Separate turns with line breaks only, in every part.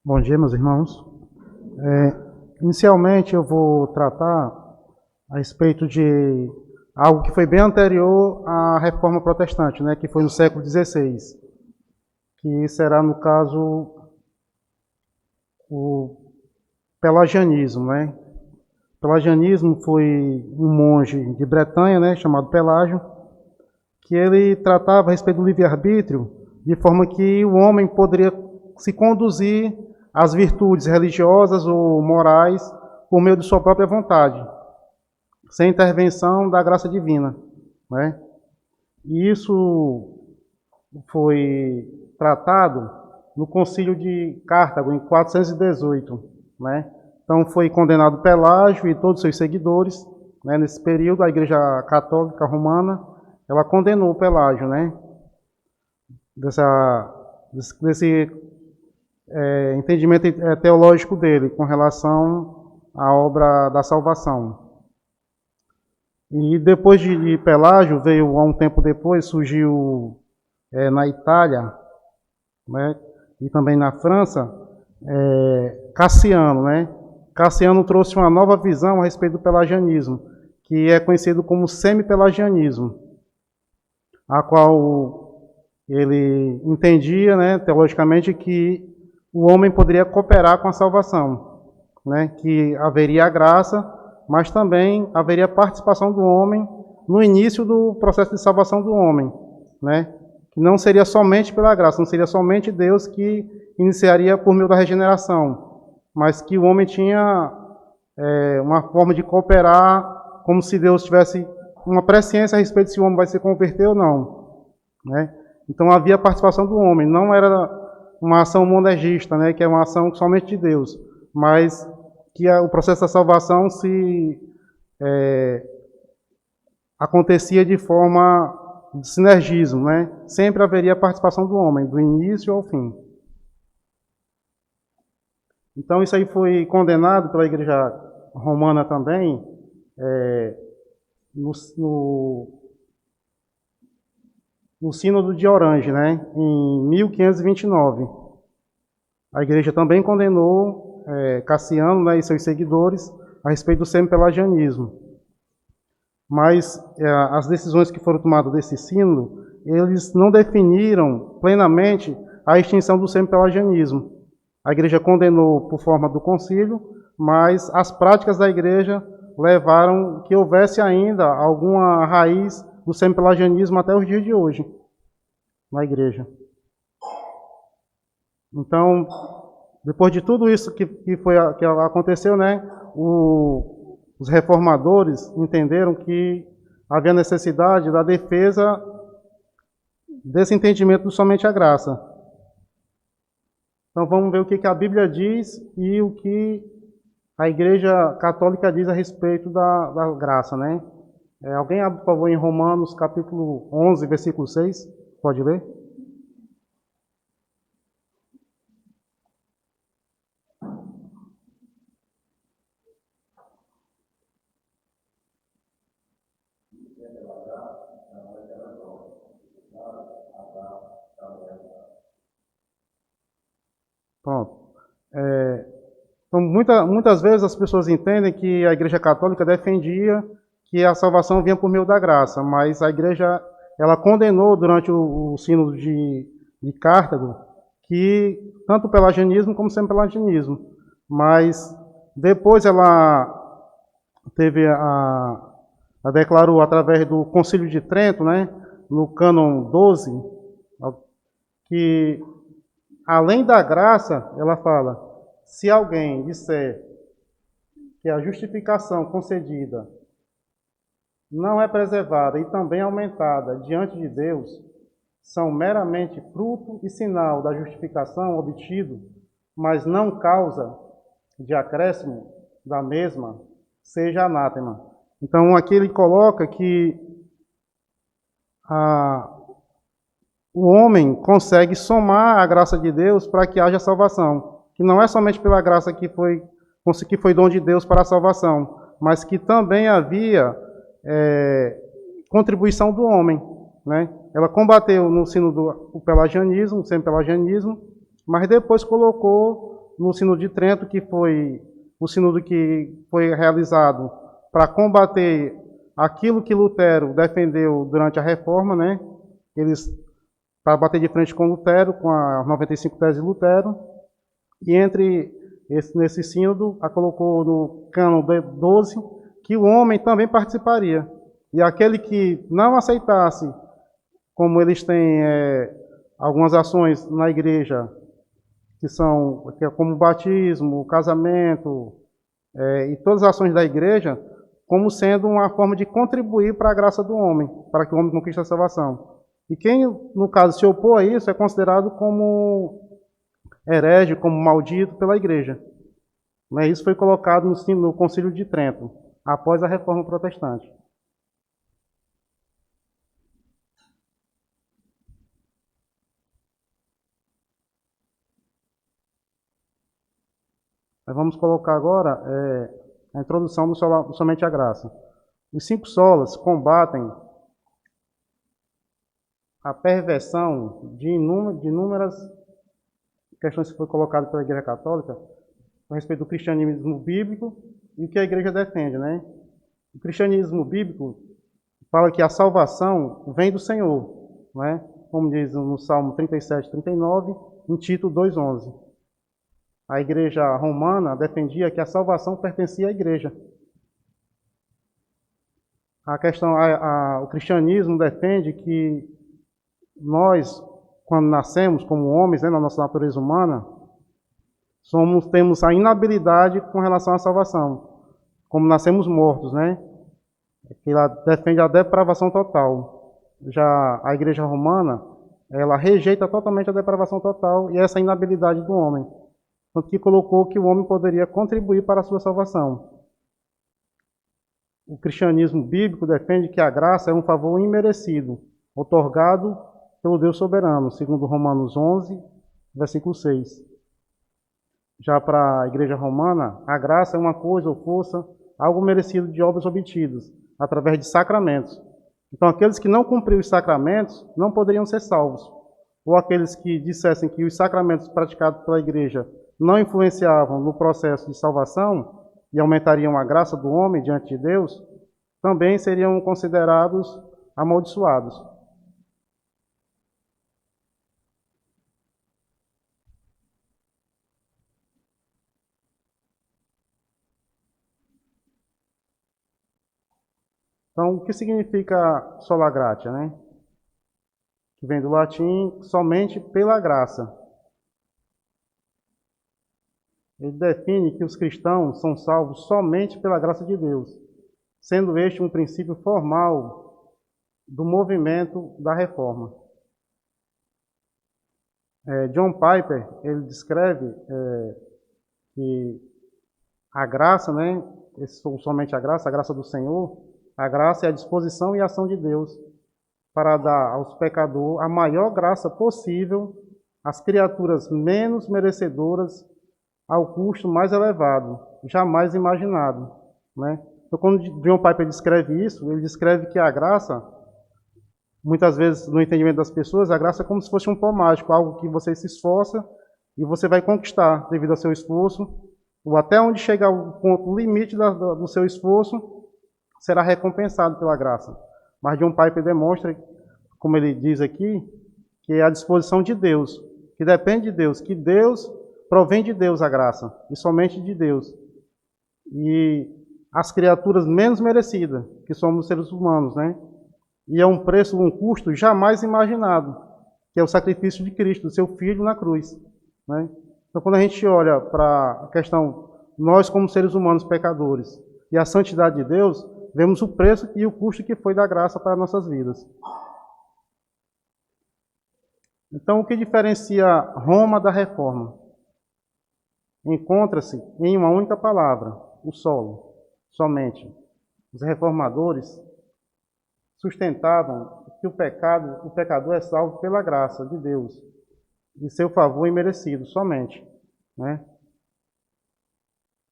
Bom dia, meus irmãos. Inicialmente, eu vou tratar a respeito de algo que foi bem anterior à Reforma Protestante, né, que foi no século XVI, que será, no caso, o pelagianismo. Né? O pelagianismo foi um monge de Bretanha, né, chamado Pelágio, que ele tratava a respeito do livre-arbítrio, de forma que o homem poderia se conduzir às virtudes religiosas ou morais por meio de sua própria vontade, sem intervenção da graça divina. Né? E isso foi tratado no Concílio de Cartago, em 418. Né? Então foi condenado Pelágio e todos os seus seguidores. Né? Nesse período, a Igreja Católica Romana ela condenou Pelágio, né? Desse entendimento teológico dele com relação à obra da salvação. E depois de Pelágio, veio, há um tempo depois, surgiu na Itália, né, e também na França, Cassiano. Né? Cassiano trouxe uma nova visão a respeito do pelagianismo, que é conhecido como semi-pelagianismo, a qual ele entendia, né, teologicamente, que o homem poderia cooperar com a salvação, né, que haveria a graça, mas também haveria a participação do homem no início do processo de salvação do homem, né, que não seria somente pela graça, não seria somente Deus que iniciaria por meio da regeneração, mas que o homem tinha uma forma de cooperar como se Deus tivesse uma presciência a respeito de se o homem vai se converter ou não. Né? Então havia a participação do homem, não era uma ação monergista, né, que é uma ação somente de Deus, mas que o processo da salvação acontecia de forma de sinergismo, né? Sempre haveria a participação do homem, do início ao fim. Então isso aí foi condenado pela Igreja Romana também, no Sínodo de Orange, né, em 1529. A igreja também condenou Cassiano, né, e seus seguidores a respeito do semi-pelagianismo. Mas as decisões que foram tomadas desse sínodo, eles não definiram plenamente a extinção do semi-pelagianismo. A igreja condenou por forma do concílio, mas as práticas da igreja levaram que houvesse ainda alguma raiz do semi-pelagianismo até os dias de hoje, na igreja. Então, depois de tudo isso que aconteceu, né, os reformadores entenderam que havia necessidade da defesa desse entendimento do somente a graça. Então, vamos ver o que a Bíblia diz e o que a Igreja Católica diz a respeito da graça, né? Alguém abre, por favor, em Romanos, capítulo 11, versículo 6. Pode ler? Pronto. Então, muitas vezes as pessoas entendem que a Igreja Católica defendia que a salvação vinha por meio da graça, mas a Igreja ela condenou durante o sínodo de Cartago que tanto o pelagianismo como o semi-pelagianismo, mas depois ela declarou através do Concílio de Trento, né, no cânon 12, que além da graça, ela fala, se alguém disser que a justificação concedida não é preservada e também aumentada diante de Deus, são meramente fruto e sinal da justificação obtido, mas não causa de acréscimo da mesma, seja anátema. Então aqui ele coloca que o homem consegue somar a graça de Deus para que haja salvação, que não é somente pela graça que foi dom de Deus para a salvação, mas que também havia contribuição do homem. Né? Ela combateu no sínodo o pelagianismo, o semi-pelagianismo, mas depois colocou no Sínodo de Trento, que foi o sínodo que foi realizado para combater aquilo que Lutero defendeu durante a Reforma, né? Eles para bater de frente com Lutero, com as 95 teses de Lutero, e nesse sínodo, a colocou no cânon 12 que o homem também participaria. E aquele que não aceitasse, como eles têm algumas ações na igreja, que é como o batismo, o casamento, e todas as ações da igreja, como sendo uma forma de contribuir para a graça do homem, para que o homem conquiste a salvação. E quem, no caso, se opor a isso é considerado como herege, como maldito pela igreja. Mas isso foi colocado no Concílio de Trento, após a Reforma Protestante. Nós vamos colocar agora a introdução do Somente a Graça. Os 5 solas combatem a perversão de inúmeras questões que foram colocadas pela Igreja Católica a respeito do cristianismo bíblico e o que a Igreja defende, né? O cristianismo bíblico fala que a salvação vem do Senhor, né? Como diz no Salmo 37, 39, em Tito 2:11. A Igreja Romana defendia que a salvação pertencia à Igreja. O cristianismo defende que nós, quando nascemos como homens, né, na nossa natureza humana, temos a inabilidade com relação à salvação, como nascemos mortos, né? Ela defende a depravação total. Já a Igreja Romana, ela rejeita totalmente a depravação total e essa inabilidade do homem, tanto que colocou que o homem poderia contribuir para a sua salvação. O cristianismo bíblico defende que a graça é um favor imerecido, otorgado pelo Deus soberano, segundo Romanos 11, versículo 6. Já para a Igreja Romana, a graça é uma coisa ou força, algo merecido de obras obtidas, através de sacramentos. Então, aqueles que não cumpriam os sacramentos não poderiam ser salvos. Ou aqueles que dissessem que os sacramentos praticados pela Igreja não influenciavam no processo de salvação e aumentariam a graça do homem diante de Deus, também seriam considerados amaldiçoados. Então, o que significa sola gratia, né? Que vem do latim somente pela graça. Ele define que os cristãos são salvos somente pela graça de Deus, sendo este um princípio formal do movimento da reforma. John Piper, ele descreve que a graça, né, somente a graça do Senhor, a graça é a disposição e a ação de Deus para dar aos pecadores a maior graça possível às criaturas menos merecedoras ao custo mais elevado, jamais imaginado, né? Então, quando John Piper descreve isso, ele descreve que a graça, muitas vezes, no entendimento das pessoas, a graça é como se fosse um pó mágico, algo que você se esforça e você vai conquistar devido ao seu esforço, ou até onde chegar o ponto limite do seu esforço, será recompensado pela graça. Mas John Piper demonstra, como ele diz aqui, que é a disposição de Deus, que depende de Deus, que Deus provém de Deus a graça, e somente de Deus. E as criaturas menos merecidas, que somos os seres humanos, né? E é um preço, um custo jamais imaginado, que é o sacrifício de Cristo, do seu Filho na cruz, né? Então, quando a gente olha para a questão, nós como seres humanos pecadores, e a santidade de Deus, vemos o preço e o custo que foi da graça para nossas vidas. Então, o que diferencia Roma da Reforma? Encontra-se em uma única palavra, o solo, somente. Os reformadores sustentavam que o pecador é salvo pela graça de Deus, de seu favor imerecido, somente, né?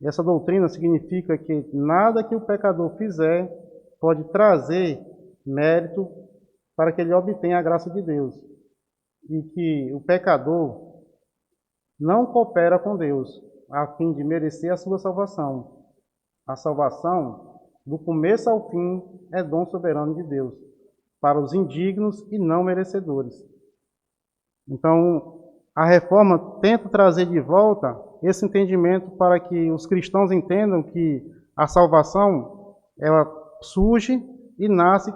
E essa doutrina significa que nada que o pecador fizer pode trazer mérito para que ele obtenha a graça de Deus. E que o pecador não coopera com Deus, a fim de merecer a sua salvação. A salvação, do começo ao fim, é dom soberano de Deus, para os indignos e não merecedores. Então, a reforma tenta trazer de volta esse entendimento para que os cristãos entendam que a salvação, ela surge e nasce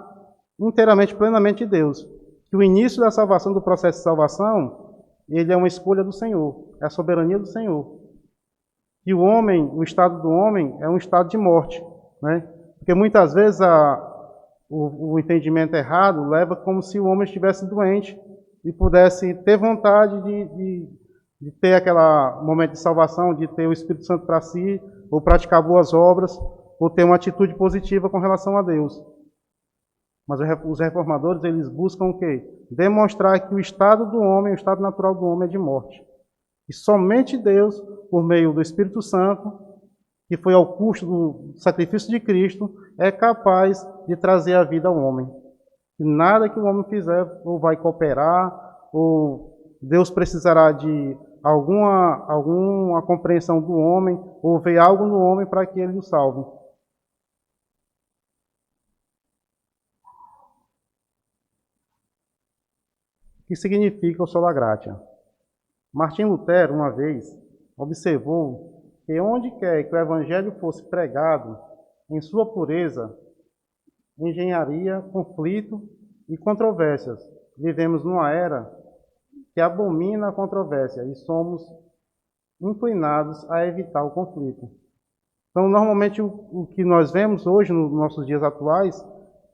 inteiramente, plenamente de Deus. Que o início da salvação, do processo de salvação, ele é uma escolha do Senhor, é a soberania do Senhor. E o homem, o estado do homem, é um estado de morte, né? Porque muitas vezes o entendimento errado leva como se o homem estivesse doente e pudesse ter vontade de ter aquele momento de salvação, de ter o Espírito Santo para si, ou praticar boas obras, ou ter uma atitude positiva com relação a Deus. Mas os reformadores, eles buscam o quê? Demonstrar que o estado do homem, o estado natural do homem é de morte. E somente Deus, por meio do Espírito Santo, que foi ao custo do sacrifício de Cristo, é capaz de trazer a vida ao homem. E nada que o homem fizer, ou vai cooperar, ou Deus precisará de alguma compreensão do homem, ou ver algo no homem para que ele o salve. O que significa o sola gratia? Martim Lutero, uma vez, observou que onde quer que o evangelho fosse pregado, em sua pureza, engenharia, conflito e controvérsias. Vivemos numa era que abomina a controvérsia e somos inclinados a evitar o conflito. Então, normalmente, o que nós vemos hoje, nos nossos dias atuais,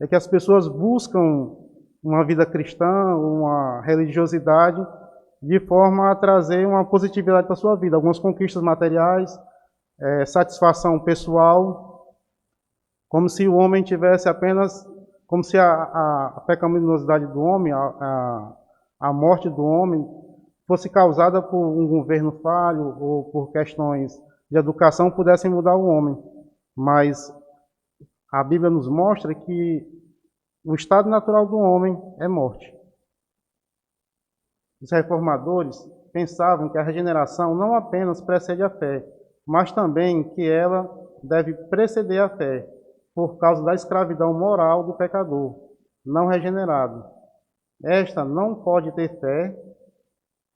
é que as pessoas buscam uma vida cristã, uma religiosidade, de forma a trazer uma positividade para a sua vida, algumas conquistas materiais, satisfação pessoal, como se o homem tivesse apenas, como se a pecaminosidade do homem, a morte do homem, fosse causada por um governo falho ou por questões de educação pudessem mudar o homem. Mas a Bíblia nos mostra que o estado natural do homem é morte. Os reformadores pensavam que a regeneração não apenas precede a fé, mas também que ela deve preceder a fé, por causa da escravidão moral do pecador, não regenerado. Esta não pode ter fé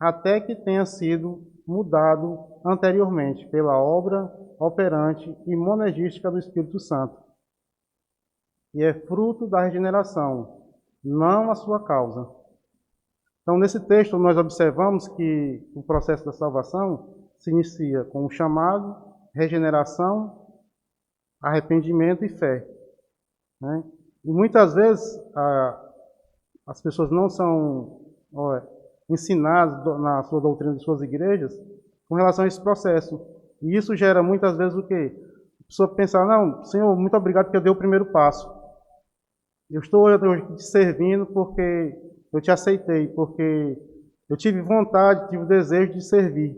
até que tenha sido mudado anteriormente pela obra operante e monergística do Espírito Santo. E é fruto da regeneração, não a sua causa. Então, nesse texto, nós observamos que o processo da salvação se inicia com o chamado, regeneração, arrependimento e fé. Né? E muitas vezes as pessoas não são ensinadas na sua doutrina de suas igrejas com relação a esse processo. E isso gera muitas vezes o quê? A pessoa pensar, não, Senhor, muito obrigado porque eu dei o primeiro passo. Eu estou te servindo porque eu te aceitei, porque eu tive vontade, tive o desejo de servir,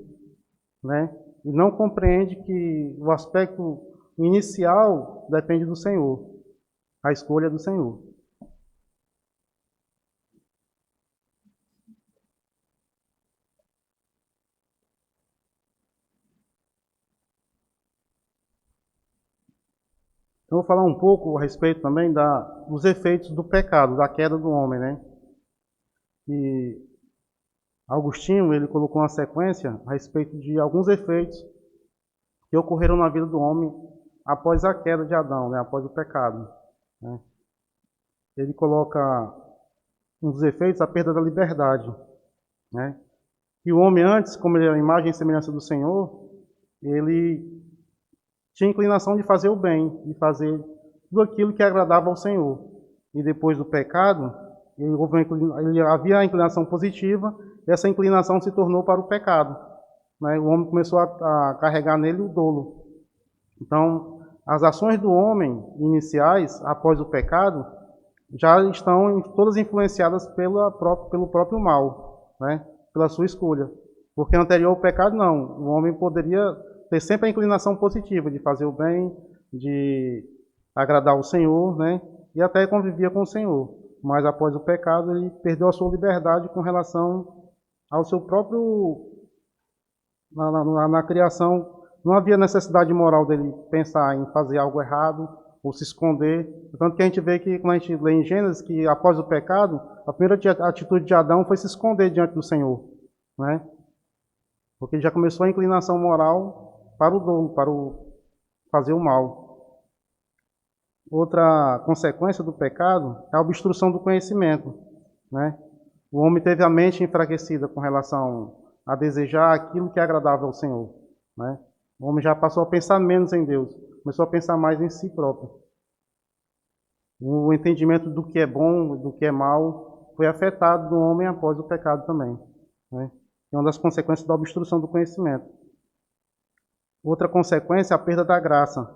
né? E não compreende que o aspecto inicial depende do Senhor, a escolha é do Senhor. Eu vou falar um pouco a respeito também dos efeitos do pecado, da queda do homem, né? E Agostinho, ele colocou uma sequência a respeito de alguns efeitos que ocorreram na vida do homem após a queda de Adão, né? Após o pecado. Né? Ele coloca um dos efeitos, a perda da liberdade. Né? Que o homem antes, como ele era a imagem e semelhança do Senhor, ele tinha inclinação de fazer o bem, de fazer tudo aquilo que agradava ao Senhor. E depois do pecado, ele havia a inclinação positiva, e essa inclinação se tornou para o pecado. Né? O homem começou a carregar nele o dolo. Então, as ações do homem iniciais, após o pecado, já estão todas influenciadas pelo próprio mal, né? Pela sua escolha. Porque anterior ao pecado, não. O homem poderia ter sempre a inclinação positiva de fazer o bem, de agradar o Senhor, né? E até convivia com o Senhor. Mas após o pecado, ele perdeu a sua liberdade com relação ao seu próprio Na criação, não havia necessidade moral dele pensar em fazer algo errado ou se esconder. Tanto que a gente vê que, quando a gente lê em Gênesis, que após o pecado, a primeira atitude de Adão foi se esconder diante do Senhor, né? Porque ele já começou a inclinação moral para o dolo, para o fazer o mal. Outra consequência do pecado é a obstrução do conhecimento, né? O homem teve a mente enfraquecida com relação a desejar aquilo que é agradável ao Senhor, né? O homem já passou a pensar menos em Deus, começou a pensar mais em si próprio. O entendimento do que é bom, do que é mal, foi afetado no homem após o pecado também, né? É uma das consequências da obstrução do conhecimento. Outra consequência é a perda da graça,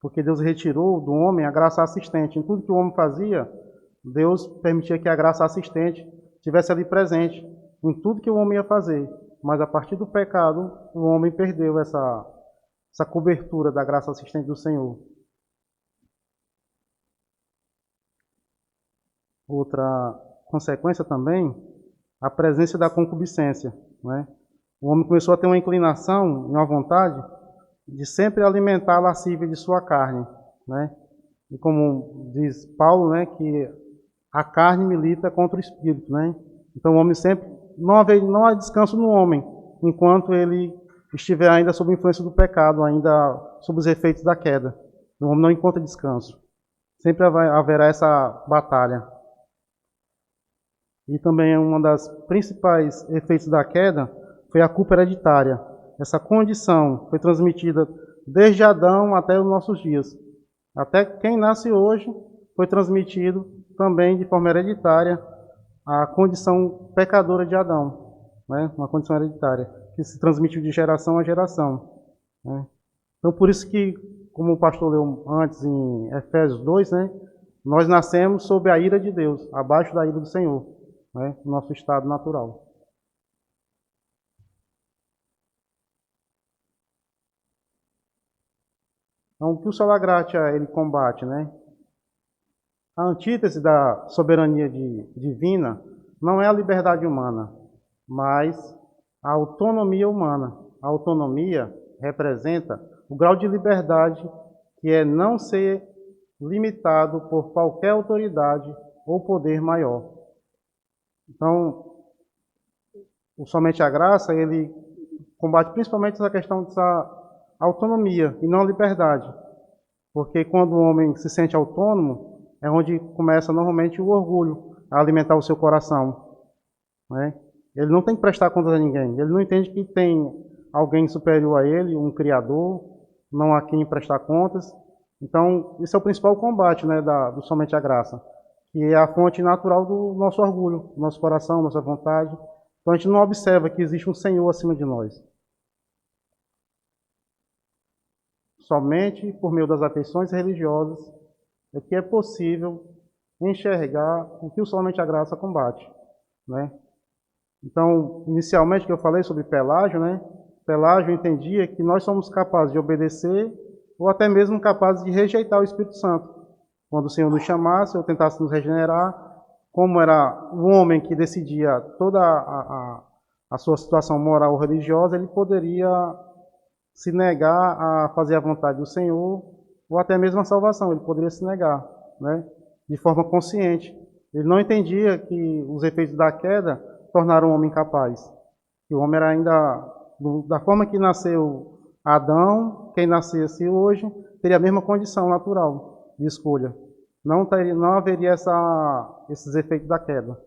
porque Deus retirou do homem a graça assistente. Em tudo que o homem fazia, Deus permitia que a graça assistente estivesse ali presente, em tudo que o homem ia fazer. Mas a partir do pecado, o homem perdeu essa cobertura da graça assistente do Senhor. Outra consequência também, a presença da concupiscência, né? O homem começou a ter uma inclinação, uma vontade, de sempre alimentar a lascívia de sua carne, né? E como diz Paulo, né, que a carne milita contra o espírito, né? Então o homem sempre, não há descanso no homem, enquanto ele estiver ainda sob a influência do pecado, ainda sob os efeitos da queda. O homem não encontra descanso. Sempre haverá essa batalha. E também uma das principais efeitos da queda foi a culpa hereditária. Essa condição foi transmitida desde Adão até os nossos dias. Até quem nasce hoje foi transmitido também de forma hereditária a condição pecadora de Adão, né? Uma condição hereditária que se transmitiu de geração a geração, né? Então, por isso que, como o pastor leu antes em Efésios 2, né, nós nascemos sob a ira de Deus, abaixo da ira do Senhor, né, nosso estado natural. Então, o que o Sola Gratia ele combate, né? A antítese da soberania divina não é a liberdade humana, mas a autonomia humana. A autonomia representa o grau de liberdade que é não ser limitado por qualquer autoridade ou poder maior. Então, o Somente a Graça, ele combate principalmente essa questão dessa autonomia e não a liberdade. Porque quando o homem se sente autônomo, é onde começa normalmente o orgulho a alimentar o seu coração, né? Ele não tem que prestar contas a ninguém. Ele não entende que tem alguém superior a ele, um criador, não há quem prestar contas. Então, esse é o principal combate, né, do Somente a Graça, que é a fonte natural do nosso orgulho, do nosso coração, nossa vontade. Então, a gente não observa que existe um Senhor acima de nós. Somente por meio das afeições religiosas é que é possível enxergar o que o Somente a Graça combate, né? Então, inicialmente que eu falei sobre Pelágio, né? Pelágio entendia que nós somos capazes de obedecer ou até mesmo capazes de rejeitar o Espírito Santo. Quando o Senhor nos chamasse ou tentasse nos regenerar, como era o homem que decidia toda a sua situação moral ou religiosa, ele poderia se negar a fazer a vontade do Senhor ou até mesmo a salvação. Ele poderia se negar, né? De forma consciente. Ele não entendia que os efeitos da queda tornaram o homem incapaz. Que o homem era ainda, da forma que nasceu Adão, quem nascesse hoje, teria a mesma condição natural de escolha. Não haveria esses efeitos da queda.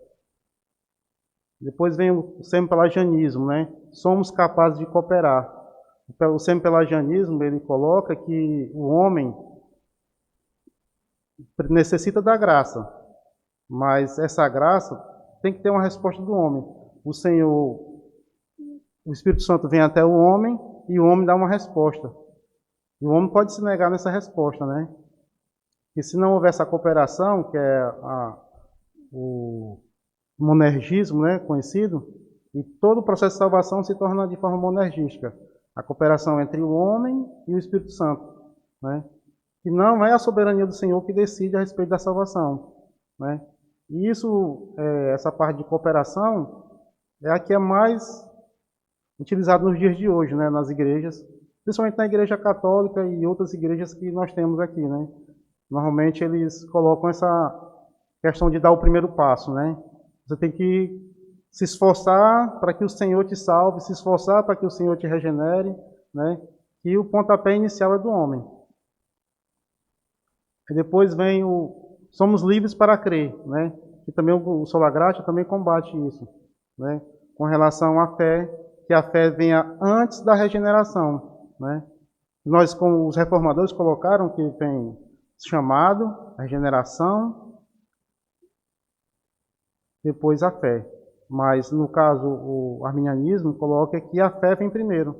Depois vem o semi-pelagianismo, né? Somos capazes de cooperar. O semi-pelagianismo, ele coloca que o homem necessita da graça, mas essa graça tem que ter uma resposta do homem. O Senhor, o Espírito Santo vem até o homem e o homem dá uma resposta. E o homem pode se negar nessa resposta, né? E se não houver essa cooperação, que é o monergismo, né, conhecido, e todo o processo de salvação se torna de forma monergística. A cooperação entre o homem e o Espírito Santo, né? Que não é a soberania do Senhor que decide a respeito da salvação, né? E isso, essa parte de cooperação, é a que é mais utilizado nos dias de hoje, né, nas igrejas, principalmente na igreja católica e outras igrejas que nós temos aqui, né. Normalmente eles colocam essa questão de dar o primeiro passo, né. Você tem que se esforçar para que o Senhor te salve, se esforçar para que o Senhor te regenere, né, e o pontapé inicial é do homem. E depois vem somos livres para crer, né, e também o Sola Gratia também combate isso, né, com relação à fé, que a fé venha antes da regeneração, né. Nós, como os reformadores, colocaram que vem chamado, regeneração, depois a fé. Mas, no caso, o arminianismo coloca que a fé vem primeiro,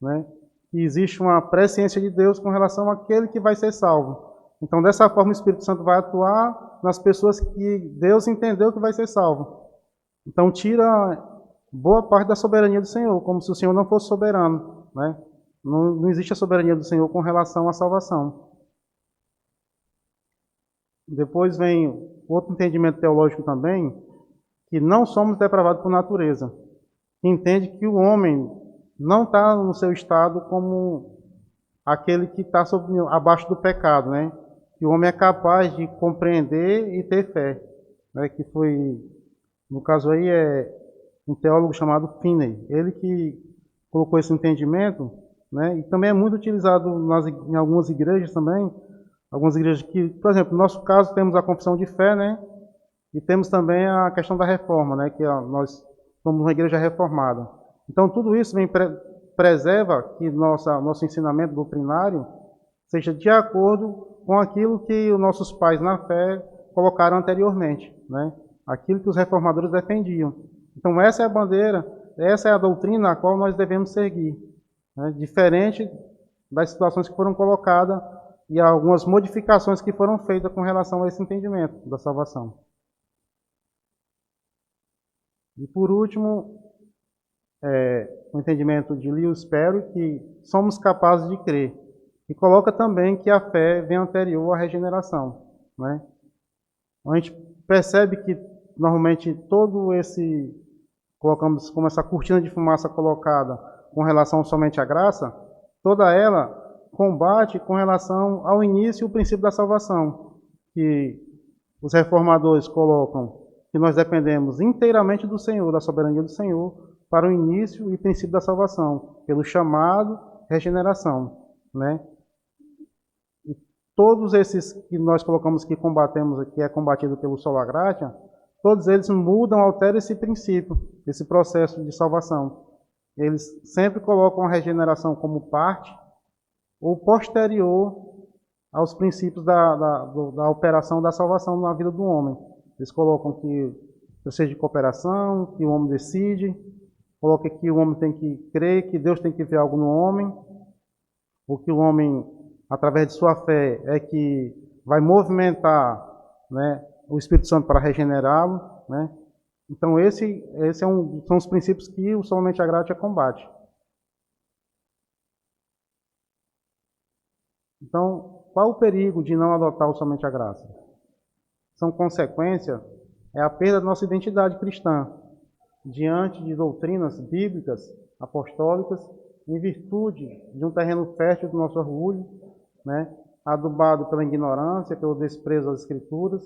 né? E existe uma presciência de Deus com relação àquele que vai ser salvo. Então, dessa forma, o Espírito Santo vai atuar nas pessoas que Deus entendeu que vai ser salvo. Então, tira boa parte da soberania do Senhor, como se o Senhor não fosse soberano, né? Não existe a soberania do Senhor com relação à salvação. Depois vem outro entendimento teológico também, que não somos depravados por natureza. Que entende que o homem não está no seu estado como aquele que está abaixo do pecado, né? Que o homem é capaz de compreender e ter fé, né? Que foi, no caso aí, é um teólogo chamado Finney. Ele que colocou esse entendimento, né? E também é muito utilizado em algumas igrejas também. Algumas igrejas que, por exemplo, no nosso caso, temos a confissão de fé, né? E temos também a questão da reforma, né? Que nós somos uma igreja reformada. Então, tudo isso preserva que nosso ensinamento doutrinário seja de acordo com aquilo que os nossos pais na fé colocaram anteriormente, né? Aquilo que os reformadores defendiam. Então, essa é a bandeira, essa é a doutrina a qual nós devemos seguir, né? Diferente das situações que foram colocadas e algumas modificações que foram feitas com relação a esse entendimento da salvação. E por último, o entendimento de Lewis Perry, que somos capazes de crer. E coloca também que a fé vem anterior à regeneração, né? A gente percebe que normalmente todo esse, colocamos como essa cortina de fumaça colocada com relação somente à graça, toda ela combate com relação ao início e o princípio da salvação, que os reformadores colocam que nós dependemos inteiramente do Senhor, da soberania do Senhor, para o início e princípio da salvação, pelo chamado regeneração, né? E todos esses que nós colocamos que combatemos aqui, é combatido pelo Sola Gratia, todos eles mudam, alteram esse princípio, esse processo de salvação. Eles sempre colocam a regeneração como parte ou posterior aos princípios da operação da salvação na vida do homem. Eles colocam que precisa de cooperação, que o homem decide, coloca que o homem tem que crer, que Deus tem que ver algo no homem, ou que o homem, através de sua fé, é que vai movimentar, né, o Espírito Santo para regenerá-lo, né? Então são os princípios que o Somente a Gratia combate. Então, qual o perigo de não adotar o Somente a Graça? São consequência, é a perda da nossa identidade cristã, diante de doutrinas bíblicas, apostólicas, em virtude de um terreno fértil do nosso orgulho, né, adubado pela ignorância, pelo desprezo às Escrituras,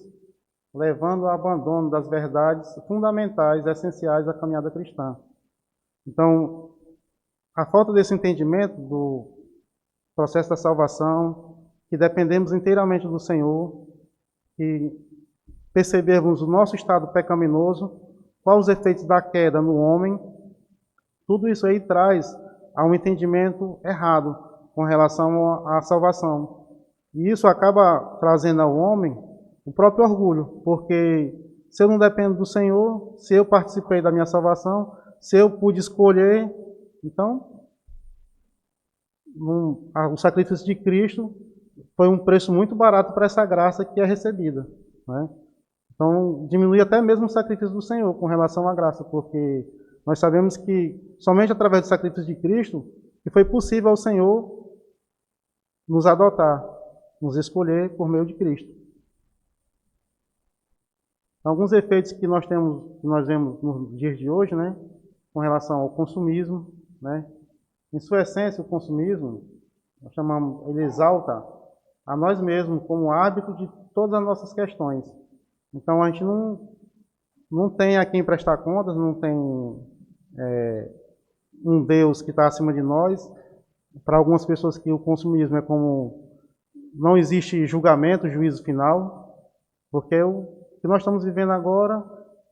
levando ao abandono das verdades fundamentais, essenciais da caminhada cristã. Então, a falta desse entendimento do processo da salvação, que dependemos inteiramente do Senhor, que percebermos o nosso estado pecaminoso, quais os efeitos da queda no homem, tudo isso aí traz a um entendimento errado com relação à salvação. E isso acaba trazendo ao homem o próprio orgulho, porque se eu não dependo do Senhor, se eu participei da minha salvação, se eu pude escolher, então o sacrifício de Cristo foi um preço muito barato para essa graça que é recebida, né? Então, diminui até mesmo o sacrifício do Senhor com relação à graça, porque nós sabemos que somente através do sacrifício de Cristo que foi possível ao Senhor nos adotar, nos escolher por meio de Cristo. Alguns efeitos que nós vemos nos dias de hoje, né, com relação ao consumismo, né? Em sua essência, o consumismo, nós chamamos, ele exalta a nós mesmos como árbitro de todas as nossas questões. Então a gente não tem a quem prestar contas, não tem um Deus que está acima de nós. Para algumas pessoas que o consumismo é como não existe julgamento, juízo final, porque o que nós estamos vivendo agora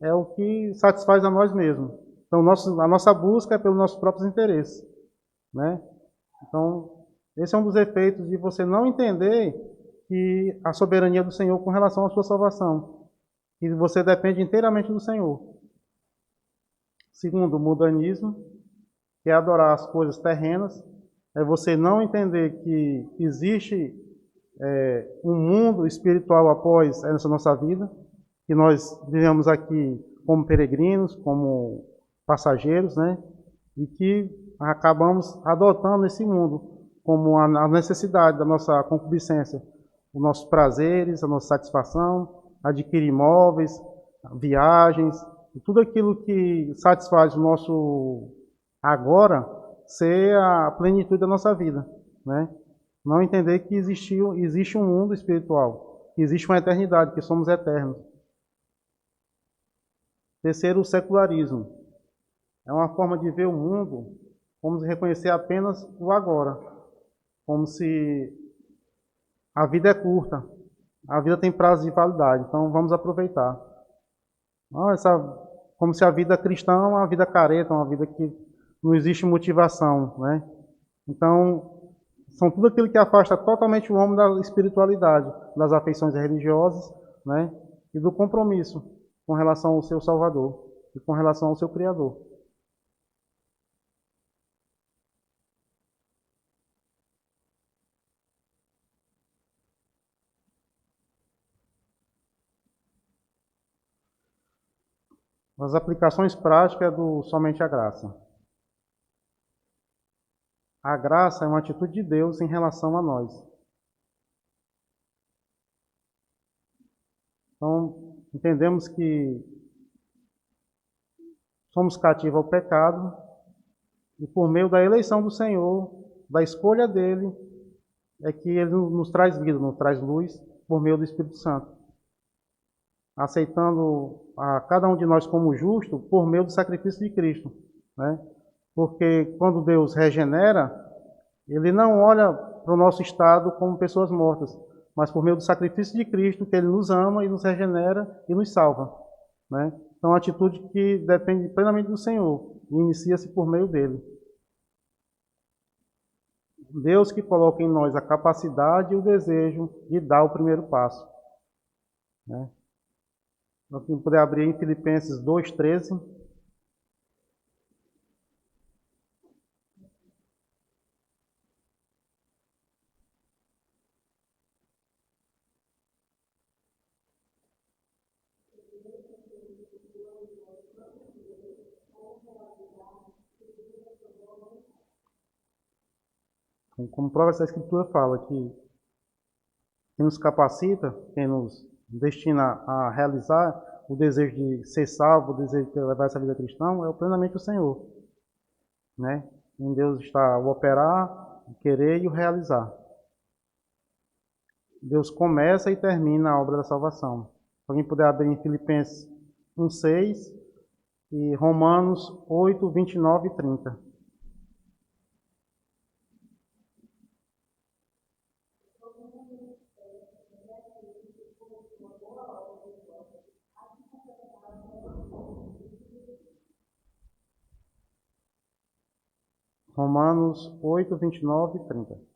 é o que satisfaz a nós mesmos. Então a nossa busca é pelos nossos próprios interesses, né? Então esse é um dos efeitos de você não entender que a soberania do Senhor com relação à sua salvação, que você depende inteiramente do Senhor. Segundo, o mundanismo, que é adorar as coisas terrenas, é você não entender que existe um mundo espiritual após essa nossa vida, que nós vivemos aqui como peregrinos, como passageiros, né? E que acabamos adotando esse mundo como a necessidade da nossa concupiscência, os nossos prazeres, a nossa satisfação, adquirir imóveis, viagens, e tudo aquilo que satisfaz o nosso agora ser a plenitude da nossa vida, né? Não entender que existe um mundo espiritual, que existe uma eternidade, que somos eternos. Terceiro, o secularismo. É uma forma de ver o mundo como se reconhecer apenas o agora, como se a vida é curta, a vida tem prazo de validade, então vamos aproveitar. Como se a vida cristã é uma vida careta, uma vida que não existe motivação, né? Então, são tudo aquilo que afasta totalmente o homem da espiritualidade, das afeições religiosas, né? E do compromisso com relação ao seu Salvador e com relação ao seu Criador. As aplicações práticas do somente a graça. A graça é uma atitude de Deus em relação a nós. Então, entendemos que somos cativos ao pecado e por meio da eleição do Senhor, da escolha dele, é que ele nos traz vida, nos traz luz por meio do Espírito Santo. Aceitando a cada um de nós como justo por meio do sacrifício de Cristo, né? Porque quando Deus regenera, ele não olha para o nosso estado como pessoas mortas, mas por meio do sacrifício de Cristo, que ele nos ama e nos regenera e nos salva, né? Então, é uma atitude que depende plenamente do Senhor e inicia-se por meio dele. Deus que coloca em nós a capacidade e o desejo de dar o primeiro passo, né? Nós vamos poder abrir em Filipenses 2,13. Como prova, essa escritura fala que quem nos capacita, quem nos destina a realizar o desejo de ser salvo, o desejo de levar essa vida cristã, é plenamente o Senhor, né? Em Deus está o operar, o querer e o realizar. Deus começa e termina a obra da salvação. Se alguém puder abrir em Filipenses 1,6 e Romanos 8, 29 e 30. Romanos 8, 29 e 30.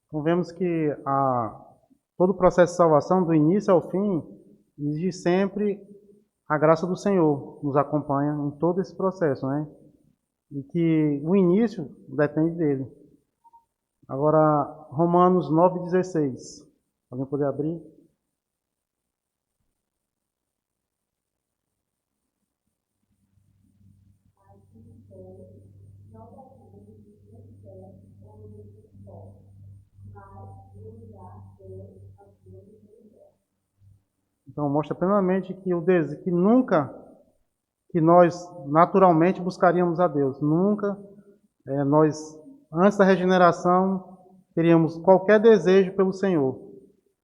Então vemos que todo o processo de salvação, do início ao fim, exige sempre a graça do Senhor, nos acompanha em todo esse processo, né? e que o início depende dele. Agora, Romanos 9,16. Alguém poder abrir? Então, mostra plenamente que que nunca, que nós naturalmente buscaríamos a Deus. Nunca nós, antes da regeneração, teríamos qualquer desejo pelo Senhor.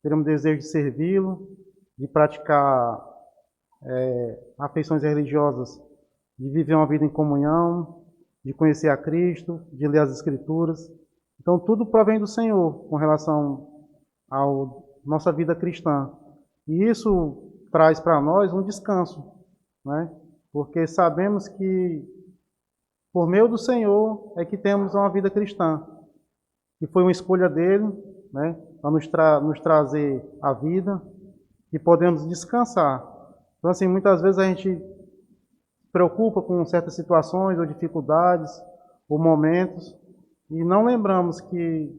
Teríamos desejo de servi-lo, de praticar afeições religiosas, de viver uma vida em comunhão, de conhecer a Cristo, de ler as Escrituras. Então, tudo provém do Senhor com relação à nossa vida cristã. E isso traz para nós um descanso, né? Porque sabemos que por meio do Senhor é que temos uma vida cristã. Que foi uma escolha dele, né? Para nos trazer a vida, que podemos descansar. Então, assim, muitas vezes a gente se preocupa com certas situações ou dificuldades ou momentos e não lembramos que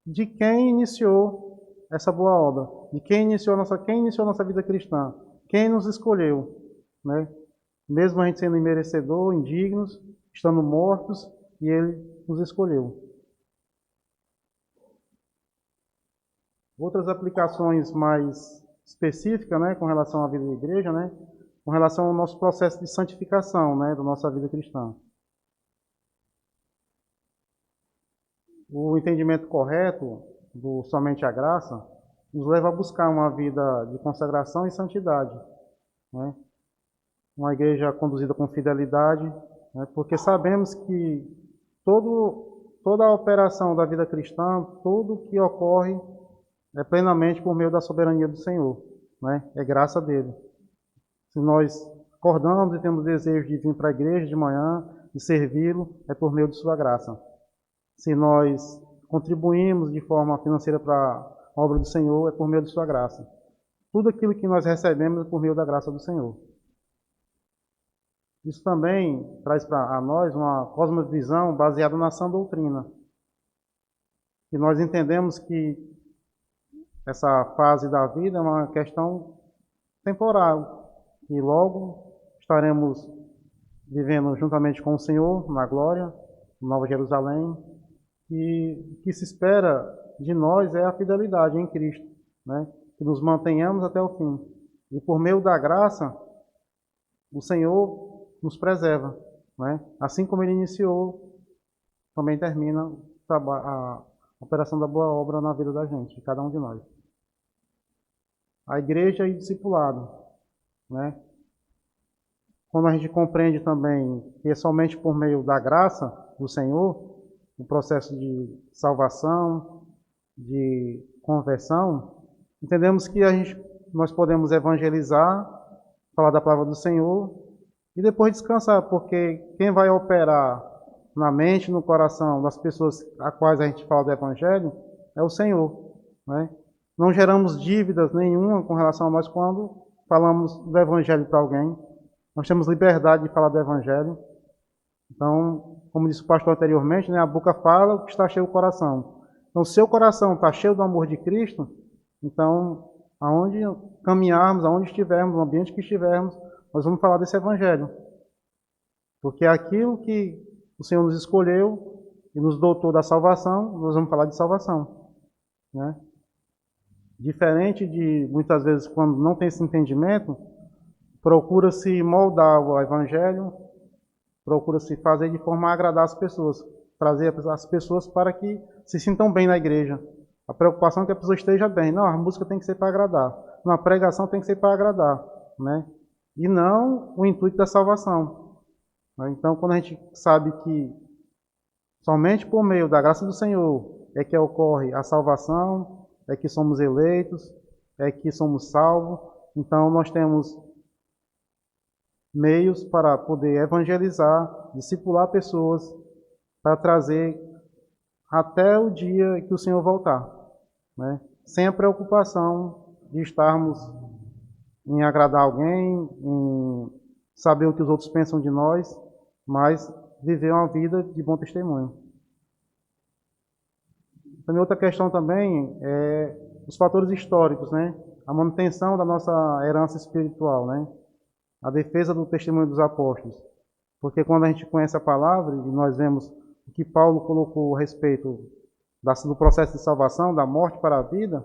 de quem iniciou essa boa obra, de quem iniciou nossa vida cristã, quem nos escolheu, né? Mesmo a gente sendo imerecedor, indignos, estando mortos, e ele nos escolheu. Outras aplicações mais específicas, né, com relação à vida da igreja, né, com relação ao nosso processo de santificação, né, da nossa vida cristã. O entendimento correto do somente a graça nos leva a buscar uma vida de consagração e santidade, né? Uma igreja conduzida com fidelidade, né? Porque sabemos que toda a operação da vida cristã, tudo que ocorre é plenamente por meio da soberania do Senhor, né? É graça dele. Se nós acordamos e temos desejo de vir para a igreja de manhã e servi-lo, é por meio de sua graça. Se nós contribuímos de forma financeira para a obra do Senhor, é por meio de sua graça. Tudo aquilo que nós recebemos é por meio da graça do Senhor. Isso também traz para nós uma cosmovisão baseada na sã doutrina. E nós entendemos que essa fase da vida é uma questão temporal. E logo estaremos vivendo juntamente com o Senhor na glória, Nova Jerusalém. E o que se espera de nós é a fidelidade em Cristo, né? Que nos mantenhamos até o fim. E por meio da graça, o Senhor nos preserva, né? Assim como Ele iniciou, também termina a operação da boa obra na vida da gente, de cada um de nós. A igreja e o discipulado, né? Quando a gente compreende também que é somente por meio da graça do Senhor, o processo de salvação, de conversão, entendemos que nós podemos evangelizar, falar da palavra do Senhor e depois descansar, porque quem vai operar na mente, no coração das pessoas a quais a gente fala do Evangelho é o Senhor, né? Não geramos dívidas nenhuma com relação a nós quando falamos do Evangelho para alguém. Nós temos liberdade de falar do Evangelho. Então, como disse o pastor anteriormente, né, a boca fala o que está cheio o coração. Então, se o seu coração está cheio do amor de Cristo, então, aonde caminharmos, aonde estivermos, no ambiente que estivermos, nós vamos falar desse Evangelho. Porque é aquilo que o Senhor nos escolheu e nos dotou da salvação, nós vamos falar de salvação, né? Diferente de, muitas vezes, quando não tem esse entendimento, procura-se moldar o Evangelho, procura-se fazer de forma a agradar as pessoas, trazer as pessoas para que se sintam bem na igreja. A preocupação é que a pessoa esteja bem. Não, a música tem que ser para agradar. Não, a pregação tem que ser para agradar, né? E não o intuito da salvação. Então, quando a gente sabe que somente por meio da graça do Senhor é que ocorre a salvação, é que somos eleitos, é que somos salvos, então nós temos meios para poder evangelizar, discipular pessoas, para trazer até o dia que o Senhor voltar, né? Sem a preocupação de estarmos em agradar alguém, em saber o que os outros pensam de nós, mas viver uma vida de bom testemunho. Também outra questão também é os fatores históricos, né? A manutenção da nossa herança espiritual, né? A defesa do testemunho dos apóstolos. Porque quando a gente conhece a palavra e nós vemos o que Paulo colocou a respeito do processo de salvação, da morte para a vida,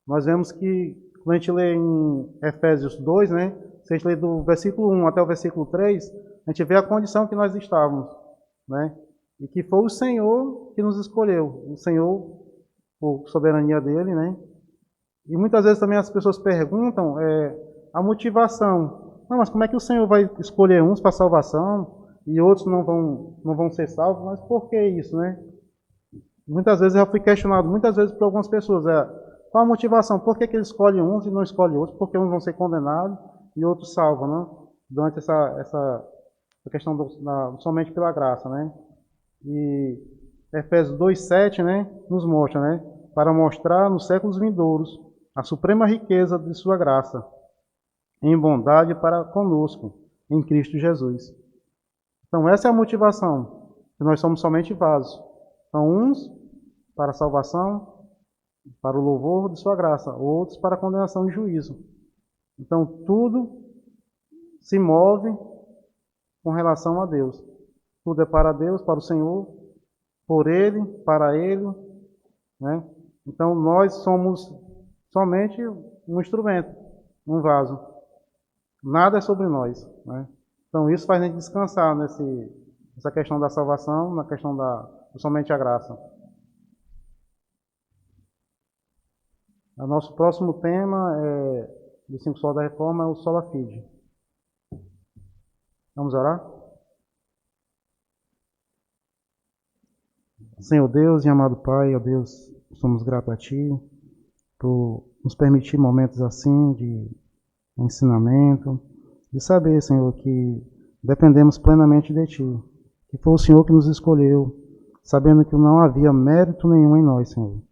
nós vemos que, quando a gente lê em Efésios 2, né? Se a gente lê do versículo 1 até o versículo 3, a gente vê a condição que nós estávamos, né? E que foi o Senhor que nos escolheu, o Senhor, por soberania dele, né? E muitas vezes também as pessoas perguntam a motivação. Não, mas como é que o Senhor vai escolher uns para salvação e outros não vão ser salvos? Mas por que isso, né? Muitas vezes eu já fui questionado, muitas vezes por algumas pessoas, qual a motivação? Por que ele escolhe uns e não escolhe outros? Porque uns vão ser condenados e outros salvos, né? Durante essa questão somente pela graça, né? E Efésios 2:7, né, nos mostra, né, para mostrar nos séculos vindouros a suprema riqueza de sua graça, em bondade para conosco, em Cristo Jesus. Então essa é a motivação, que nós somos somente vasos. Então uns para a salvação, para o louvor de sua graça, outros para a condenação e juízo. Então tudo se move com relação a Deus. Tudo é para Deus, para o Senhor, por Ele, para Ele, né? Então nós somos somente um instrumento, um vaso. Nada é sobre nós, né? Então isso faz a gente descansar nessa questão da salvação, na questão somente a graça. O nosso próximo tema do 5 Solas da Reforma é o Sola Fide. Vamos orar? Senhor Deus e amado Pai, ó Deus, somos gratos a Ti por nos permitir momentos assim de ensinamento, de saber, Senhor, que dependemos plenamente de Ti, que foi o Senhor que nos escolheu, sabendo que não havia mérito nenhum em nós, Senhor.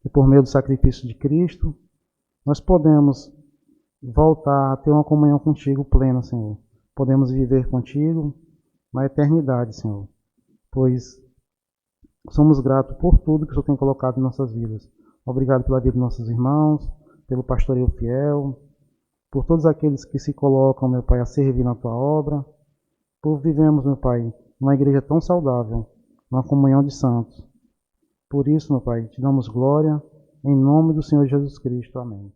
E por meio do sacrifício de Cristo, nós podemos voltar a ter uma comunhão contigo plena, Senhor. Podemos viver contigo na eternidade, Senhor, pois somos gratos por tudo que o Senhor tem colocado em nossas vidas. Obrigado pela vida dos nossos irmãos, pelo pastoreio fiel, por todos aqueles que se colocam, meu Pai, a servir na Tua obra, por vivemos, meu Pai, numa igreja tão saudável, numa comunhão de santos. Por isso, meu Pai, te damos glória, em nome do Senhor Jesus Cristo. Amém.